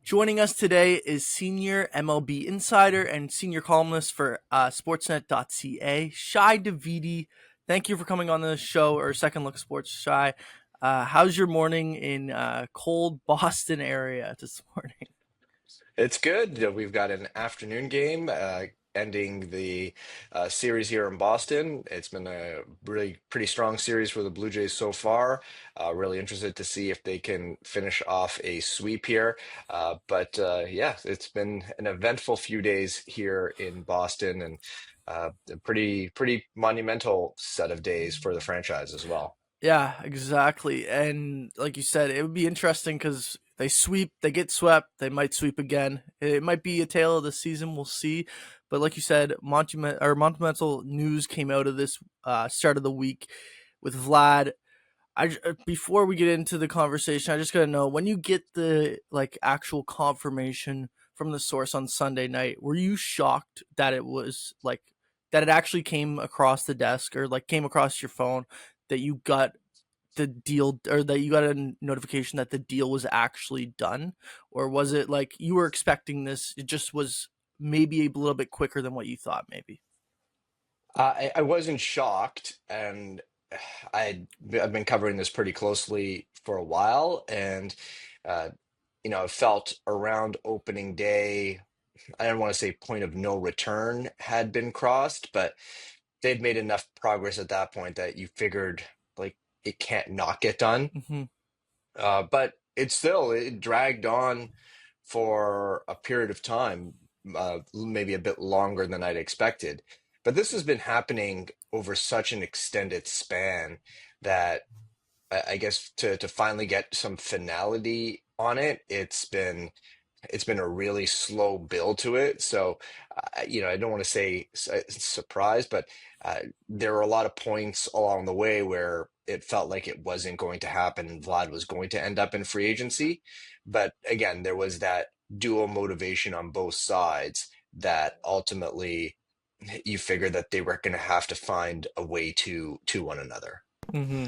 Joining us today is senior MLB insider and senior columnist for Sportsnet.ca, Shi Davidi. Thank you for coming on the show, or Second Look Sports, Shi. How's your morning in cold Boston area this morning? It's good. We've got an afternoon game ending the series here in Boston. It's been a really pretty strong series for the Blue Jays so far. Really interested to see if they can finish off a sweep here. But yeah, it's been an eventful few days here in Boston and a pretty monumental set of days for the franchise as well. Yeah, exactly. And like you said, it would be interesting because they get swept, they might sweep again. It might be a tale of the season. We'll see. But like you said, monumental news came out of this start of the week with Vlad. Before we get into the conversation, I just gotta know, when you get the actual confirmation from the source on Sunday night, were you shocked that it was that it actually came across the desk or came across your phone, that you got the deal, or that you got a notification that the deal was actually done? Or was it like you were expecting this, it just was maybe a little bit quicker than what you thought maybe? I wasn't shocked, and I've been covering this pretty closely for a while, and uh, I felt around opening day, I don't want to say point of no return had been crossed, but they'd made enough progress at that point that you figured like it can't not get done. Hmm. But it dragged on for a period of time, maybe a bit longer than I'd expected. But this has been happening over such an extended span that I guess to finally get some finality on it, it's been a really slow build to it. So, I don't want to say surprised, but there were a lot of points along the way where it felt like it wasn't going to happen and Vlad was going to end up in free agency. But again, there was that dual motivation on both sides that ultimately you figure that they were going to have to find a way to one another. Hmm.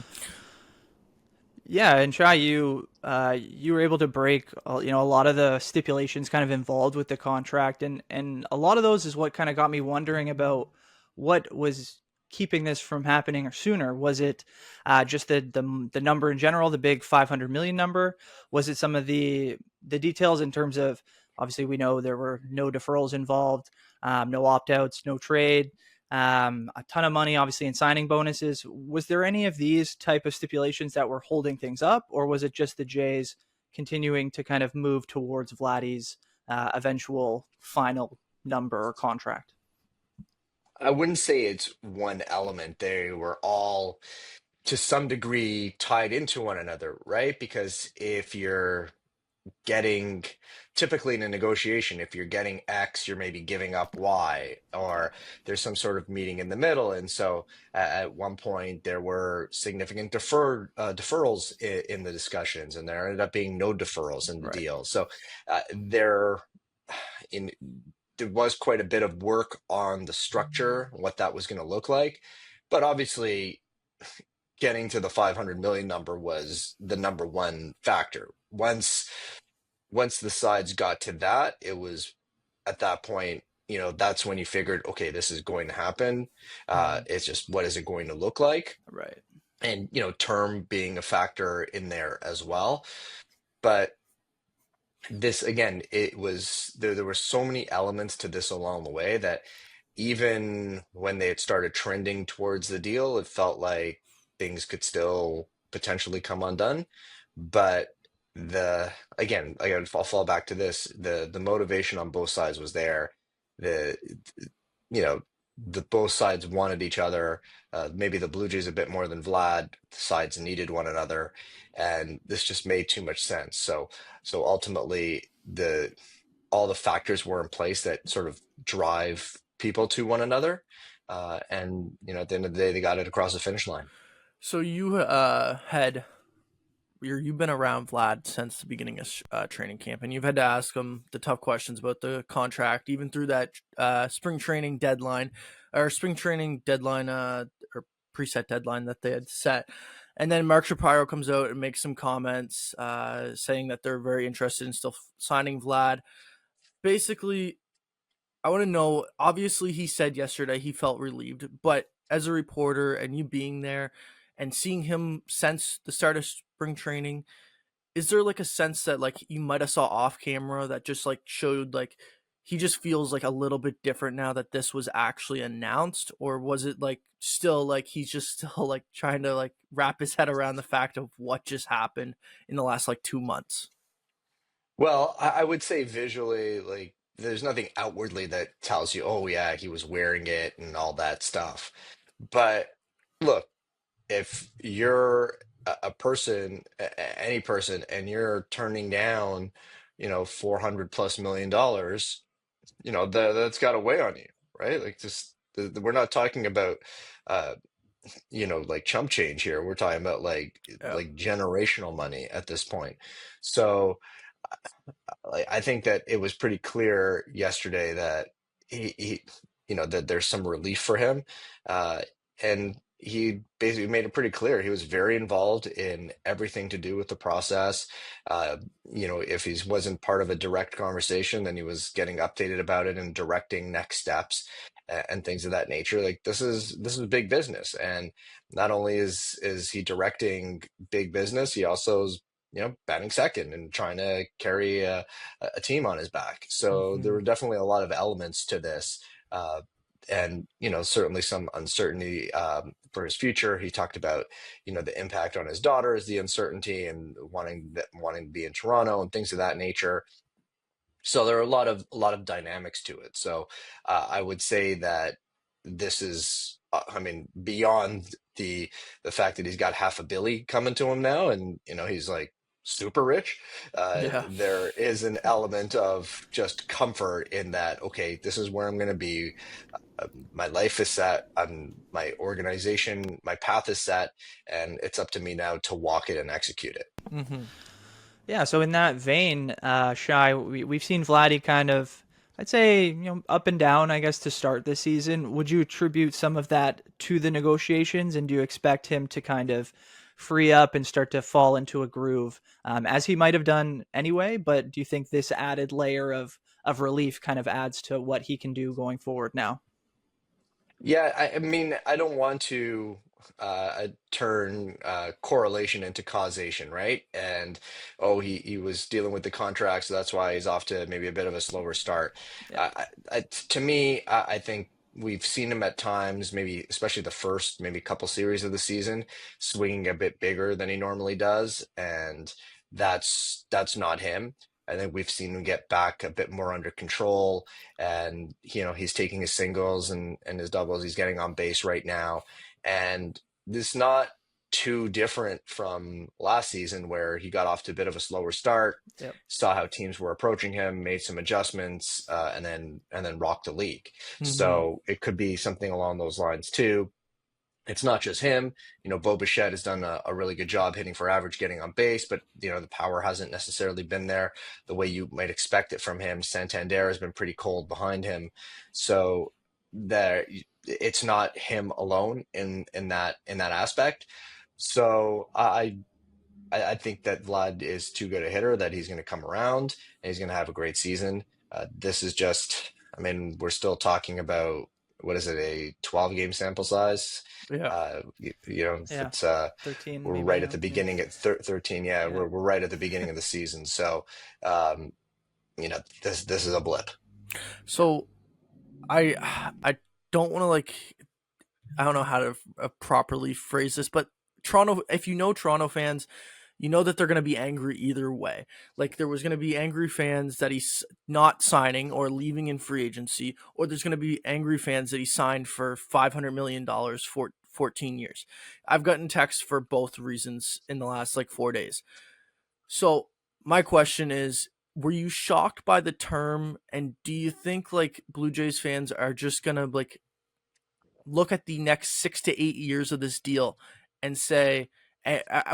Yeah, and Shai, you were able to break a lot of the stipulations kind of involved with the contract, and a lot of those is what kind of got me wondering about what was keeping this from happening or sooner. Was it just the number in general, the big 500 million number? Was it some of the details in terms of, obviously we know there were no deferrals involved, no opt outs, no trade, a ton of money, obviously, in signing bonuses. Was there any of these type of stipulations that were holding things up, or was it just the Jays continuing to kind of move towards Vladdy's eventual final number or contract? I wouldn't say it's one element. They were all to some degree tied into one another, right? Because if you're getting, typically in a negotiation, if you're getting X, you're maybe giving up Y, or there's some sort of meeting in the middle. And so at one point, there were significant deferrals in the discussions, and there ended up being no deferrals in the Right. deal. So there, in there was quite a bit of work on the structure, what that was going to look like. But obviously, getting to the 500 million number was the number one factor. Once the sides got to that, it was at that point, that's when you figured, okay, this is going to happen. Mhm. It's just, what is it going to look like? Right. And, term being a factor in there as well. But this, again, it was there were so many elements to this along the way that even when they had started trending towards the deal, it felt like things could still potentially come undone. But again, I'll fall back to this. The motivation on both sides was there. The you know the both sides wanted each other. Maybe the Blue Jays a bit more than Vlad. The sides needed one another, and this just made too much sense. So ultimately, the all the factors were in place that sort of drive people to one another. And at the end of the day, they got it across the finish line. So you've been around Vlad since the beginning of training camp, and you've had to ask him the tough questions about the contract, even through that spring training deadline or preset deadline that they had set. And then Mark Shapiro comes out and makes some comments saying that they're very interested in still signing Vlad. Basically, I want to know, obviously, he said yesterday he felt relieved, but as a reporter and you being there and seeing him since the start of spring training, is there like a sense that like you might have saw off camera that just like showed like he just feels like a little bit different now that this was actually announced, or was it like still like he's just still like trying to like wrap his head around the fact of what just happened in the last like 2 months? Well, I would say visually, like there's nothing outwardly that tells you, oh yeah, he was wearing it and all that stuff. But look, if you're a person, any person, and you're turning down, 400 plus $1 million, that's got to weigh on you, right? Like just we're not talking about uh like chump change here. We're talking about Yeah. like generational money at this point. So I think that it was pretty clear yesterday that he that there's some relief for him, uh, and he basically made it pretty clear he was very involved in everything to do with the process. Uh, if he wasn't part of a direct conversation, then he was getting updated about it and directing next steps and things of that nature. Like this is big business, and not only is he directing big business, he also is batting second and trying to carry a team on his back. So there Hmm. were definitely a lot of elements to this. And certainly some uncertainty for his future. He talked about the impact on his daughter is the uncertainty and wanting to be in Toronto and things of that nature. So there are a lot of dynamics to it. So I would say that this is, I mean, beyond the fact that he's got half a billy coming to him now, and he's like super rich. Yeah. There is an element of just comfort in that. Okay, this is where I'm going to be. My life is set. My organization, my path is set, and it's up to me now to walk it and execute it. Hmm. Yeah, so in that vein, Shy, we've seen Vladdy kind of, I'd say, up and down, I guess, to start this season. Would you attribute some of that to the negotiations, and do you expect him to kind of free up and start to fall into a groove, as he might have done anyway? But do you think this added layer of relief kind of adds to what he can do going forward now? Yeah, I mean, I don't want to turn correlation into causation, right? And oh, he was dealing with the contract, so that's why he's off to maybe a bit of a slower start. Yeah. To me, I think we've seen him at times, maybe especially the first maybe couple series of the season, swinging a bit bigger than he normally does, and that's not him. I think we've seen him get back a bit more under control, and he's taking his singles and his doubles. He's getting on base right now, and this is not too different from last season where he got off to a bit of a slower start, Yep. saw how teams were approaching him, made some adjustments, and then rocked the league. Hmm. So it could be something along those lines too. It's not just him. Bo Bichette has done a really good job hitting for average, getting on base, but the power hasn't necessarily been there the way you might expect it from him. Santander has been pretty cold behind him, so there it's not him alone in that aspect. So I think that Vlad is too good a hitter that he's going to come around and he's going to have a great season. This is just, I mean, we're still talking about what is it, a 12 game sample size? Yeah. Yeah. It's 13 we're maybe right at now. the Yeah. beginning at 13. Yeah, Yeah. we're right at the beginning of the season. So, um, this is a blip. So I don't want to like, I don't know how to properly phrase this, but Toronto, if you know Toronto fans, you know that they're going to be angry either way. Like there was going to be angry fans that he's not signing or leaving in free agency, or there's going to be angry fans that he signed for $500 million for 14 years. I've gotten texts for both reasons in the last like 4 days. So my question is, were you shocked by the term, and do you think like Blue Jays fans are just gonna like look at the next 6 to 8 years of this deal and say,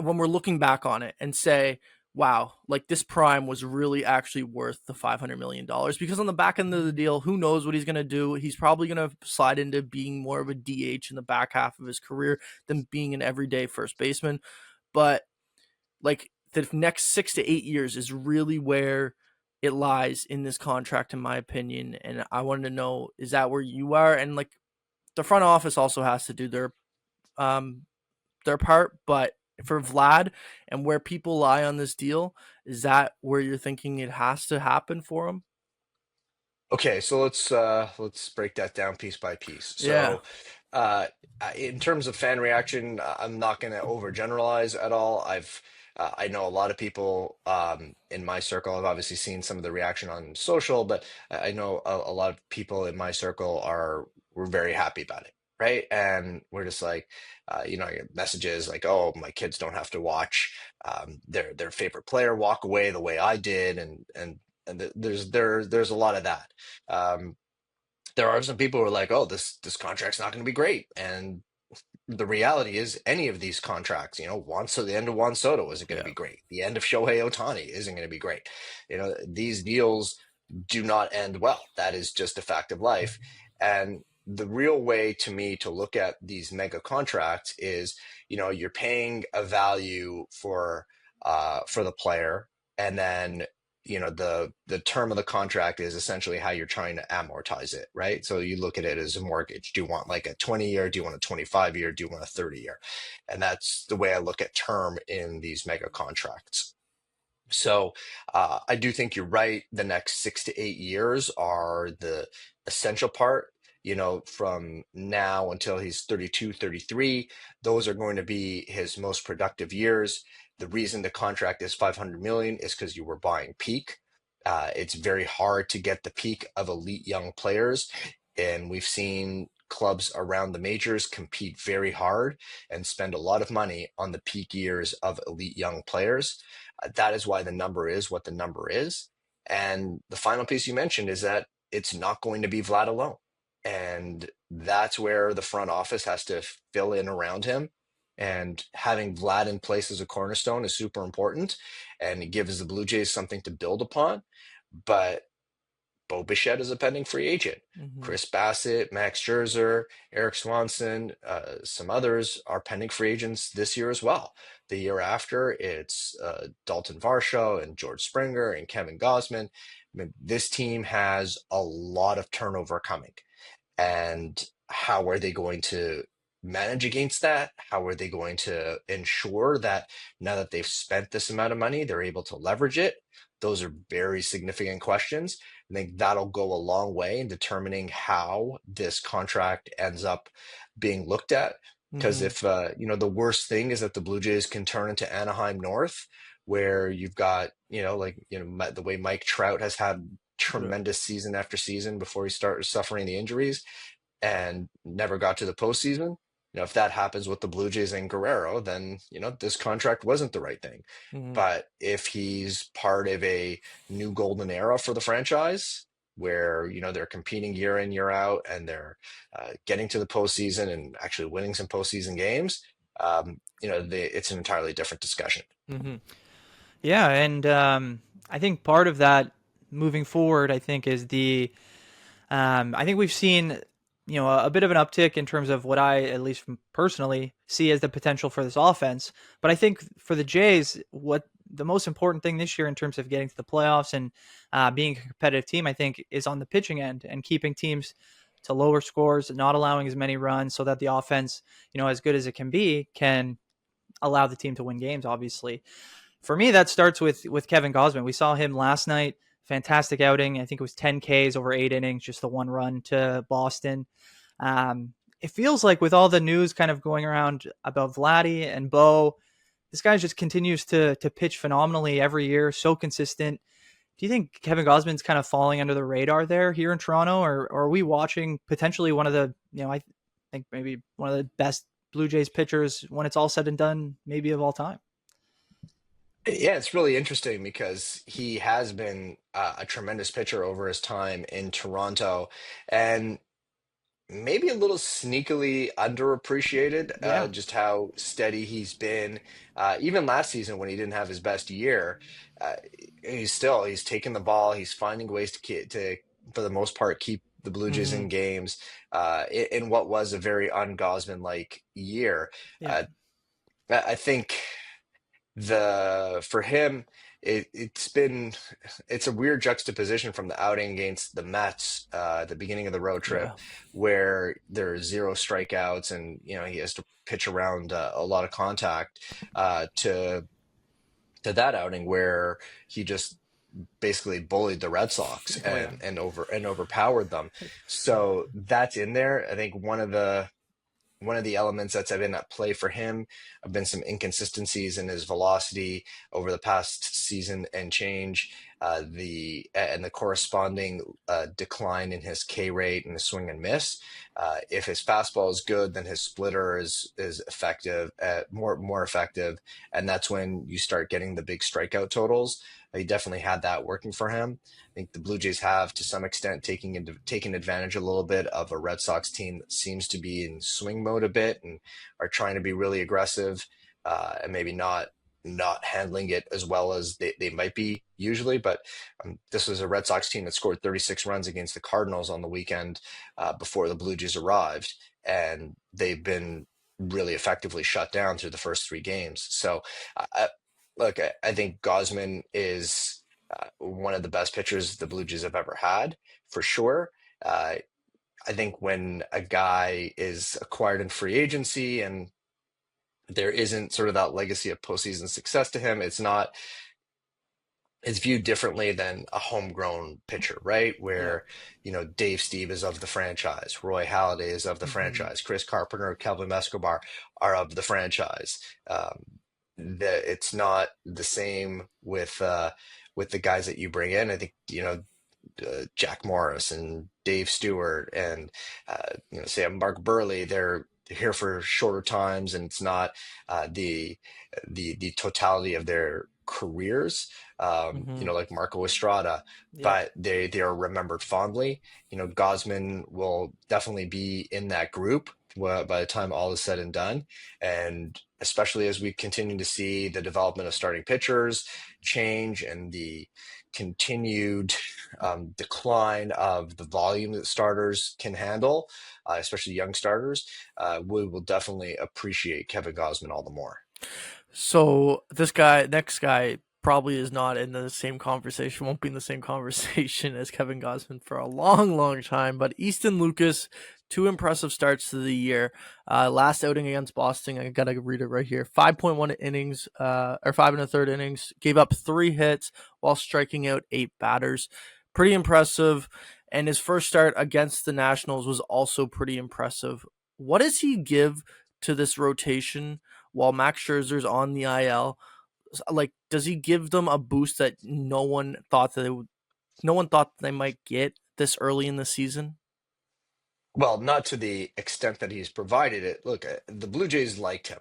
when we're looking back on it and say, wow, like this prime was really actually worth the $500 million? Because on the back end of the deal, who knows what he's going to do? He's probably going to slide into being more of a DH in the back half of his career than being an everyday first baseman. but like the next 6 to 8 years is really where it lies in this contract, in my opinion. And I wanted to know, is that where you are? And like the front office also has to do um their part, but for Vlad and where people lie on this deal, is that where you're thinking it has to happen for him? Okay, so let's break that down piece by piece. Yeah. So, uh, in terms of fan reaction, I'm not going to overgeneralize at all. I know a lot of people in my circle. I've obviously seen some of the reaction on social, but I know a lot of people in my circle are were very happy about it, right? And we're just like, I get messages like, "Oh, my kids don't have to watch their favorite player walk away the way I did," and there's a lot of that. Um, there are some people who are like, "Oh, this contract's not going to be great," and the reality is, any of these contracts, so the end of Juan Soto isn't going to Yeah. be great. The end of Shohei Ohtani isn't going to be great. These deals do not end well. That is just a fact of life. And the real way to me to look at these mega contracts is, you're paying a value for the player, and then the term of the contract is essentially how you're trying to amortize it, right? So you look at it as a mortgage. Do you want like a 20-year? Do you want a 25-year? Do you want a 30-year? And that's the way I look at term in these mega contracts. So I do think you're right. The next 6 to 8 years are the essential part. From now until he's 32, 33, those are going to be his most productive years. The reason the contract is 500 million is because you were buying peak. It's very hard to get the peak of elite young players, and we've seen clubs around the majors compete very hard and spend a lot of money on the peak years of elite young players. That is why the number is what the number is. And the final piece you mentioned is that it's not going to be Vlad alone. And that's where the front office has to fill in around him. And having Vlad in place as a cornerstone is super important. And it gives the Blue Jays something to build upon. But Bo Bichette is a pending free agent. Mm-hmm. Chris Bassett, Max Scherzer, Eric Swanson, some others are pending free agents this year as well. The year after, it's Dalton Varsho and George Springer and Kevin Gausman. I mean, this team has a lot of turnover coming. And how are they going to manage against that? How are they going to ensure that now that they've spent this amount of money, they're able to leverage it? Those are very significant questions. I think that'll go a long way in determining how this contract ends up being looked at. Because Mm-hmm. if the worst thing is that the Blue Jays can turn into Anaheim North, where you've got the way Mike Trout has had Right. tremendous season after season before he started suffering the injuries and never got to the postseason. If that happens with the Blue Jays and Guerrero, then this contract wasn't the right thing. Mm-hmm. But if he's part of a new golden era for the franchise, where they're competing year in year out and they're getting to the postseason and actually winning some postseason games, it's an entirely different discussion. Mm-hmm. Yeah, and I think part of that moving forward, I think, is I think we've seen, a bit of an uptick in terms of what I, at least personally, see as the potential for this offense. But I think for the Jays, what the most important thing this year in terms of getting to the playoffs and being a competitive team, I think, is on the pitching end and keeping teams to lower scores, not allowing as many runs, so that the offense, as good as it can be, can allow the team to win games. Obviously, for me, that starts with Kevin Gausman. We saw him last night. Fantastic outing. I think it was 10 Ks over 8 innings, just the one run to Boston. It feels like with all the news kind of going around about Vladdy and Bo, this guy just continues to pitch phenomenally every year, so consistent. Do you think Kevin Gausman's kind of falling under the radar there here in Toronto, or are we watching potentially one of the, I think maybe one of the best Blue Jays pitchers when it's all said and done, maybe of all time? Yeah, it's really interesting because he has been a tremendous pitcher over his time in Toronto, and maybe a little sneakily underappreciated, Yeah. just how steady he's been. Even last season when he didn't have his best year, uh, he's taking the ball, he's finding ways to for the most part keep the Blue Jays Mm-hmm. in games in what was a very un-Gosman like year. Yeah. Uh, I think. the for him, it's a weird juxtaposition from the outing against the Mets at the beginning of the road trip, Yeah. where there's zero strikeouts and he has to pitch around a lot of contact, to that outing where he just basically bullied the Red Sox Oh yeah. and overpowered them. So that's in there. I think one of the elements that's been at play for him have been some inconsistencies in his velocity over the past season and change, the corresponding decline in his K rate and his swing and miss. If his fastball is good, then his splitter is effective, more effective, and that's when you start getting the big strikeout totals. He definitely had that working for him. I think the Blue Jays have, to some extent, taken advantage a little bit of a Red Sox team that seems to be in swing mode a bit and are trying to be really aggressive, and maybe not handling it as well as they might be usually. But this was a Red Sox team that scored 36 runs against the Cardinals on the weekend, before the Blue Jays arrived, and they've been really effectively shut down through the first three games. So, look, I think Gosman is one of the best pitchers the Blue Jays have ever had, for sure. Uh, I think when a guy is acquired in free agency and there isn't sort of that legacy of postseason success to him, it's viewed differently than a homegrown pitcher, right? Yeah. Where, Dave Steve is of the franchise, Roy Halladay is of the Mm-hmm. franchise, Chris Carpenter, Kelvin Escobar are of the franchise. It's not the same with the guys that you bring in. I think, Jack Morris and Dave Stewart and say Mark Burley, they're here for shorter times, and it's not the totality of their careers. Mm-hmm. Like Marco Estrada, Yep. but they are remembered fondly. Gosman will definitely be in that group by the time all is said and done, and especially as we continue to see the development of starting pitchers change and the continued decline of the volume that starters can handle, especially young starters, we will definitely appreciate Kevin Gosman all the more. So next guy, probably is not in the same conversation. Won't be in the same conversation as Kevin Gosman for a long, long time. But Easton Lucas, two impressive starts to the year. Last outing against Boston, I gotta read it right here. 5.1 innings, or 5 and a third innings. Gave up 3 hits while striking out 8 batters. Pretty impressive. And his first start against the Nationals was also pretty impressive. What does he give to this rotation while Max Scherzer's on the IL? Like, does he give them a boost that no one thought they might get this early in the season? Well, not to the extent that he's provided it. Look, the Blue Jays liked him.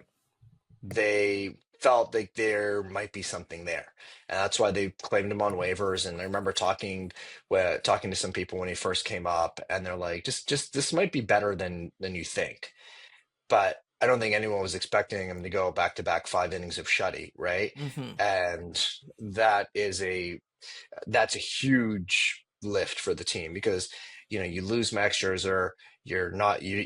They felt like there might be something there, and that's why they claimed him on waivers. And I remember talking to some people when he first came up, and they're like, just this might be better than you think. But I don't think anyone was expecting him to go back to back 5 innings of shutty, right? Mm-hmm. And that is that's a huge lift for the team because you lose Max Scherzer, you're not you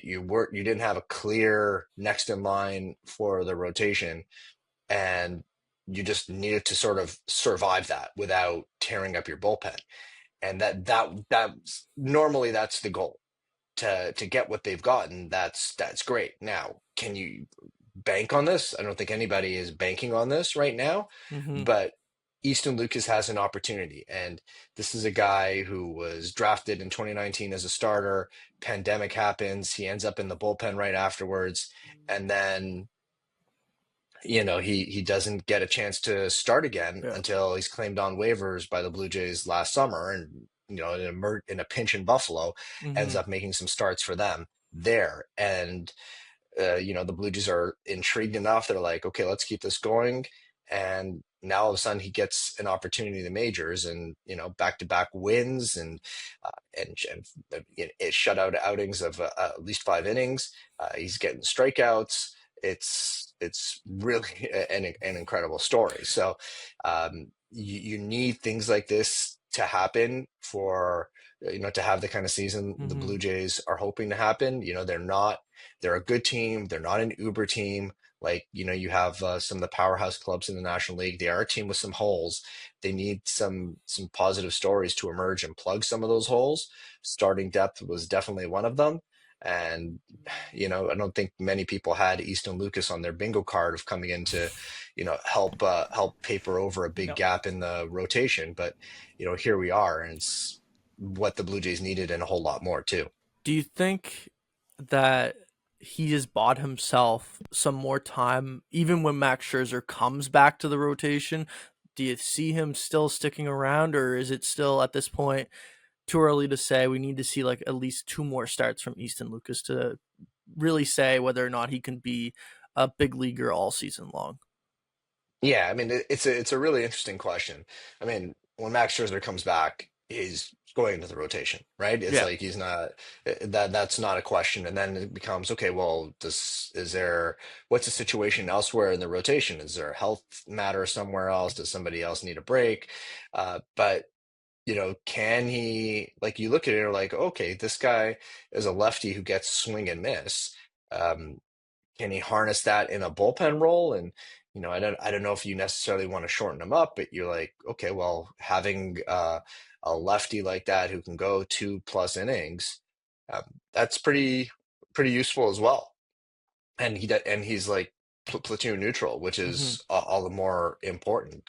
didn't have a clear next in line for the rotation, and you just needed to sort of survive that without tearing up your bullpen, and that normally that's the goal, to get what they've gotten. That's great. Now, can you bank on this? I don't think anybody is banking on this right now, Mm-hmm. but Easton Lucas has an opportunity, and this is a guy who was drafted in 2019 as a starter. Pandemic happens, he ends up in the bullpen right afterwards, and then he doesn't get a chance to start again Yeah. until he's claimed on waivers by the Blue Jays last summer, and in a pinch in Buffalo, ends Mm-hmm. up making some starts for them there. And the Blue Jays are intrigued enough. They're like, okay, let's keep this going. And now all of a sudden he gets an opportunity in the majors, and back to back wins, and it shutout outings of at least 5 innings. He's getting strikeouts. It's really an incredible story. So you need things like this to happen for to have the kind of season the Mm-hmm. Blue Jays are hoping to happen. They're a good team. They're not an uber team, Like, you have some of the powerhouse clubs in the National League. They are a team with some holes. They need some positive stories to emerge and plug some of those holes. Starting depth was definitely one of them. And I don't think many people had Easton Lucas on their bingo card of coming in to, help paper over a big No. gap in the rotation. But here we are, and it's what the Blue Jays needed and a whole lot more too. Do you think that he has bought himself some more time, even when Max Scherzer comes back to the rotation? Do you see him still sticking around, or is it still at this point too early to say? We need to see like at least two more starts from Easton Lucas to really say whether or not he can be a big leaguer all season long. Yeah, I mean, it's a really interesting question. I mean, when Max Scherzer comes back, he's going into the rotation, right? It's Yeah. like he's not that's not a question. And then it becomes, okay, well, does is there what's the situation elsewhere in the rotation? Is there a health matter somewhere else? Does somebody else need a break? But can he, like, you look at it, and you're like, okay, this guy is a lefty who gets swing and miss. Um, can he harness that in a bullpen role? And I don't know if you necessarily want to shorten him up, but you're like, okay, well, having a lefty like that who can go 2+ innings, um, that's pretty useful as well. And he's like platoon neutral, which Hmm. is all the more important,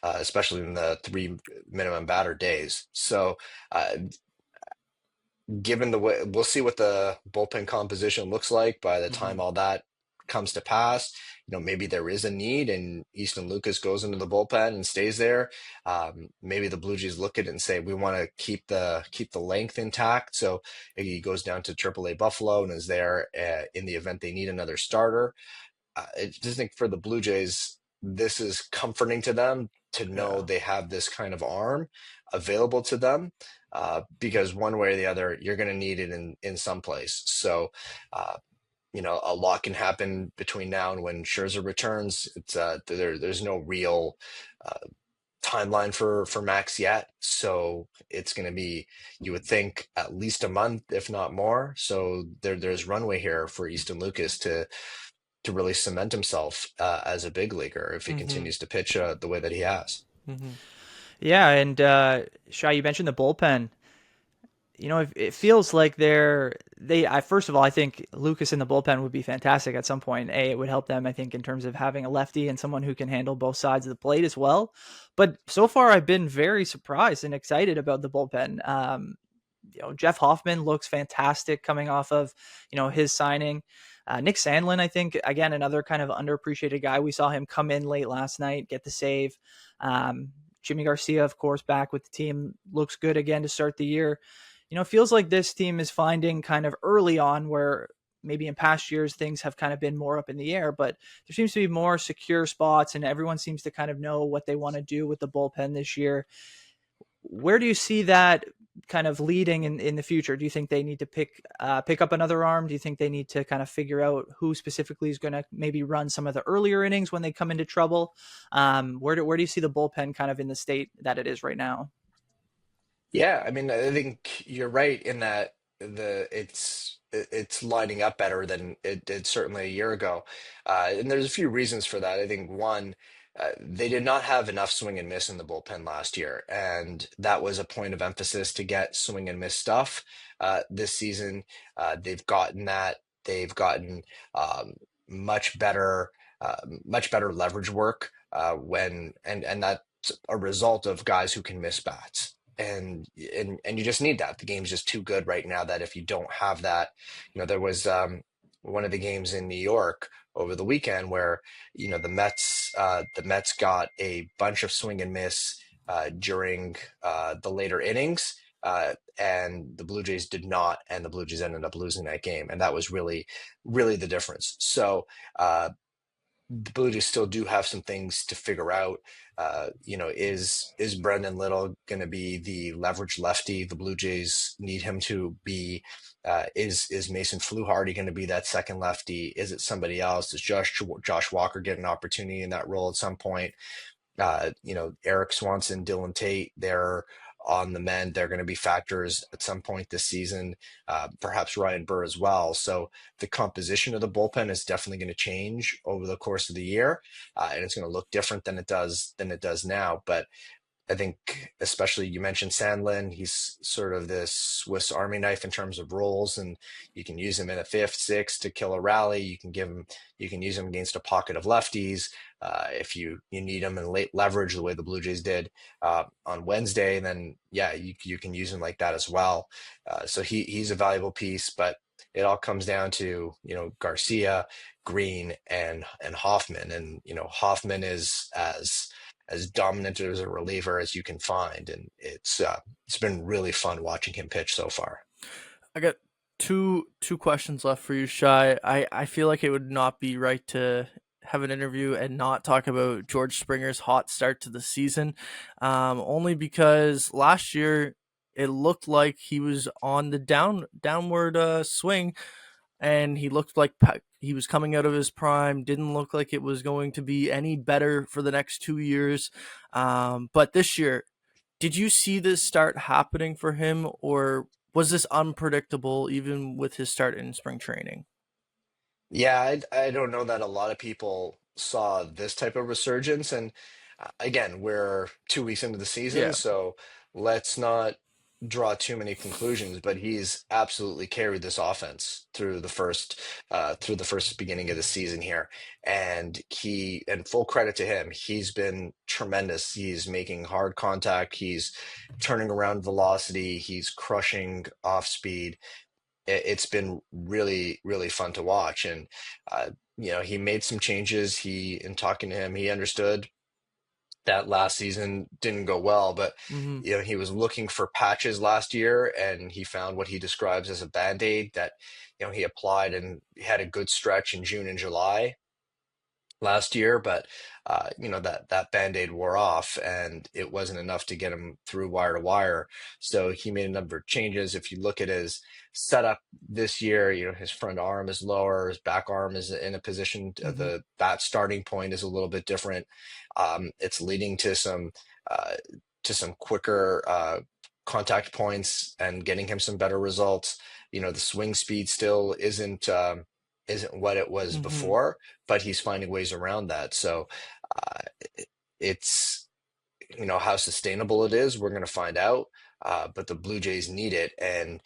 especially in the three minimum batter days. So uh, given the way, we'll see what the bullpen composition looks like by the time Hmm. all that comes to pass. Maybe there is a need and Easton Lucas goes into the bullpen and stays there. Maybe the Blue Jays look at it and say, we want to keep the length intact. So he goes down to AAA Buffalo and is there in the event they need another starter. I just think for the Blue Jays, this is comforting to them to know Yeah. they have this kind of arm available to them, because one way or the other, you're going to need it in some place. So, uh, a lot can happen between now and when Scherzer returns. There's no real uh, timeline for Max yet, so it's going to be, you would think, at least a month, if not more. So there's runway here for Easton Lucas to really cement himself as a big leaguer if he Hmm. continues to pitch the way that he has. Hmm. Yeah, and Shai, you mentioned the bullpen. It feels like first of all, I think Lucas in the bullpen would be fantastic at some point. It would help them, I think, in terms of having a lefty and someone who can handle both sides of the plate as well. But so far, I've been very surprised and excited about the bullpen. Jeff Hoffman looks fantastic coming off of, his signing. Nick Sandlin, I think, again, another kind of underappreciated guy. We saw him come in late last night, get the save. Jimmy Garcia, of course, back with the team, looks good again to start the year. Feels like this team is finding kind of early on where maybe in past years things have kind of been more up in the air, but there seems to be more secure spots and everyone seems to kind of know what they want to do with the bullpen this year. Where do you see that kind of leading in the future? Do you think they need to pick up another arm? Do you think they need to kind of figure out who specifically is going to maybe run some of the earlier innings when they come into trouble? Where do you see the bullpen kind of in the state that it is right now? Yeah, I mean, I think you're right in that it's lining up better than it did certainly a year ago, and there's a few reasons for that. I think one, they did not have enough swing and miss in the bullpen last year, and that was a point of emphasis to get swing and miss stuff. This season, they've gotten that. They've gotten um, much better, much better leverage work and that's a result of guys who can miss bats and you just need that. The game's just too good right now that if you don't have that, there was one of the games in New York over the weekend where the Mets got a bunch of swing and miss during the later innings. And the Blue Jays did not, and the Blue Jays ended up losing that game, and that was really, really the difference. So the Blue Jays still do have some things to figure out. Is Brendan Little going to be the leverage lefty the Blue Jays need him to be? Is Mason Fluharty going to be that second lefty? Is it somebody else? Does Josh Walker get an opportunity in that role at some point? Eric Swanson, Dylan Tate, they're on the mend. They're going to be factors at some point this season, perhaps Ryan Burr as well. So the composition of the bullpen is definitely going to change over the course of the year, and it's going to look different than it does now. But I think, especially you mentioned Sandlin, he's sort of this Swiss Army knife in terms of roles, and you can use him in a fifth, sixth to kill a rally. You can use him against a pocket of lefties. If you need him in late leverage, the way the Blue Jays did on Wednesday, then yeah, you can use him like that as well. So he's a valuable piece, but it all comes down to, Garcia, Green, and Hoffman, and Hoffman is as dominant as a reliever as you can find, and it's been really fun watching him pitch so far. I got two questions left for you, Shy. I feel like it would not be right to have an interview and not talk about George Springer's hot start to the season, only because last year it looked like he was on the downward swing, and he looked like he was coming out of his prime. Didn't look like it was going to be any better for the next 2 years. But this year, did you see this start happening for him, or was this unpredictable even with his start in spring training? Yeah, I don't know that a lot of people saw this type of resurgence. And again, we're 2 weeks into the season, Yeah. so let's not draw too many conclusions. But he's absolutely carried this offense through the first beginning of the season here, and full credit to him, he's been tremendous. He's making hard contact. He's turning around velocity. He's crushing off speed. It's been really, really fun to watch. And, he made some changes. In talking to him, he understood that last season didn't go well, but, Hmm. he was looking for patches last year, and he found what he describes as a Band-Aid that, he applied, and he had a good stretch in June and July last year, but that band-aid wore off, and it wasn't enough to get him through wire to wire. So he made a number of changes. If you look at his setup this year, his front arm is lower, his back arm is in a position, Hmm. the bat starting point is a little bit different. It's leading uh, to some quicker contact points and getting him some better results. The swing speed still isn't what it was Hmm. before, but he's finding ways around that. So uh, it's, how sustainable it is, we're going to find out. But the Blue Jays need it, and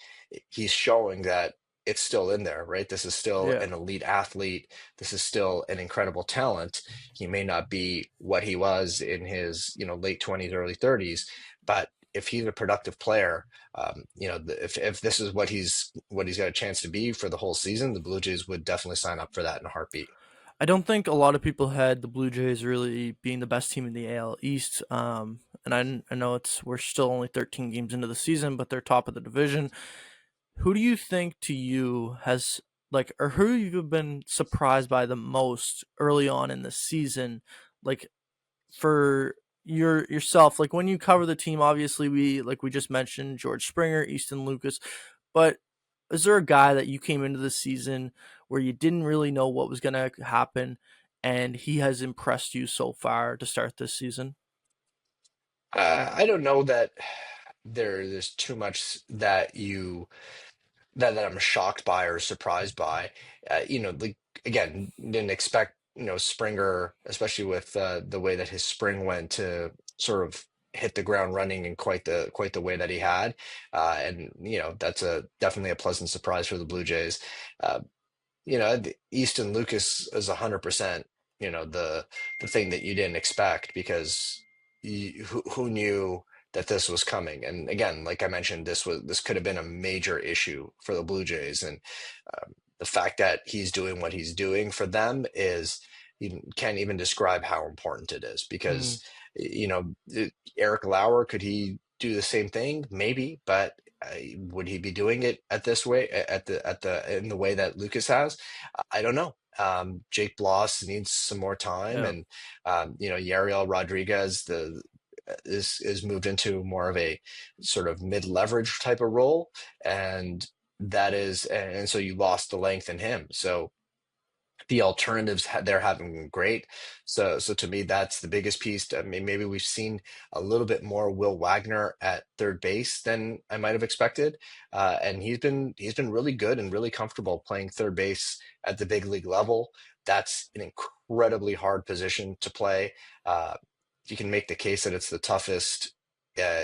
he's showing that it's still in there, right? This is still Yeah. an elite athlete. This is still an incredible talent. He may not be what he was in his, late 20s, early 30s, but if he's a productive player, if this is what he's got a chance to be for the whole season, the Blue Jays would definitely sign up for that in a heartbeat. I don't think a lot of people had the Blue Jays really being the best team in the AL East. And I know we're still only 13 games into the season, but they're top of the division. Who do you think to you has or who you've been surprised by the most early on in the season? Like for yourself, like when you cover the team, obviously we just mentioned George Springer, Easton Lucas, but is there a guy that you came into the season where you didn't really know what was going to happen, and he has impressed you so far to start this season? I don't know that there's too much that I'm shocked by or surprised by. Like, again, didn't expect, Springer, especially with the way that his spring went, to sort of hit the ground running in quite the way that he had. And that's a definitely a pleasant surprise for the Blue Jays. Uh, the Easton Lucas is 100%, the thing that you didn't expect, because who knew that this was coming? And again, like I mentioned, this could have been a major issue for the Blue Jays, and the fact that he's doing what he's doing for them is, you can't even describe how important it is, Mm, because you know Eric Lauer, could he do the same thing? Maybe, but would he be doing it at this way, in the way that Lucas has? I don't know. Jake Bloss needs some more time, yeah. and Yariel Rodriguez is moved into more of a sort of mid-leverage type of role, and so you lost the length in him. So the alternatives they're having been great. So to me, that's the biggest piece. I mean, maybe we've seen a little bit more Will Wagner at third base than I might have expected, and he's been really good and really comfortable playing third base at the big league level. That's an incredibly hard position to play. Uh, you can make the case that it's the toughest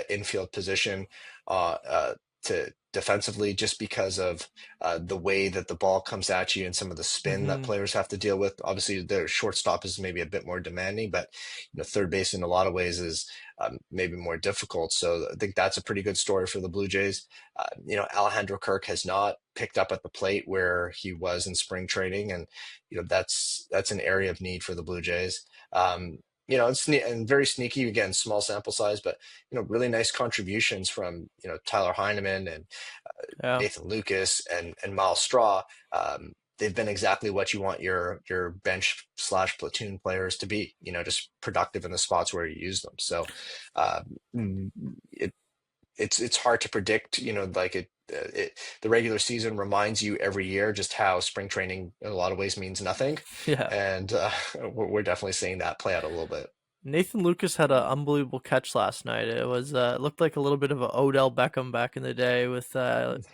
infield position to defensively, just because of the way that the ball comes at you and some of the spin that Mm-hmm. players have to deal with. Obviously, their shortstop is maybe a bit more demanding, but third base in a lot of ways is maybe more difficult. So I think that's a pretty good story for the Blue Jays. Alejandro Kirk has not picked up at the plate where he was in spring training, and that's an area of need for the Blue Jays. It's and very sneaky, again, small sample size, but really nice contributions from Tyler Heineman and Yeah. Nathan Lucas and Miles Straw. They've been exactly what you want your bench slash platoon players to be. Just productive in the spots where you use them. So um, it it's hard to predict. The regular season reminds you every year just how spring training in a lot of ways means nothing, Yeah. and we're definitely seeing that play out a little bit. Nathan Lucas had an unbelievable catch last night. It looked like a little bit of a Odell Beckham back in the day with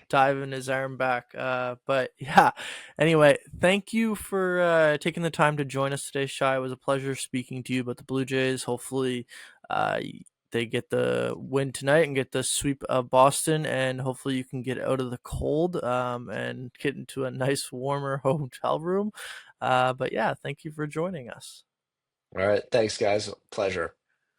diving his arm back. But yeah. Anyway, thank you for taking the time to join us today, Shai. It was a pleasure speaking to you about the Blue Jays. Hopefully, uh, they get the win tonight and get the sweep of Boston, and hopefully you can get out of the cold and get into a nice warmer hotel room. But yeah, thank you for joining us. All right, thanks, guys. Pleasure.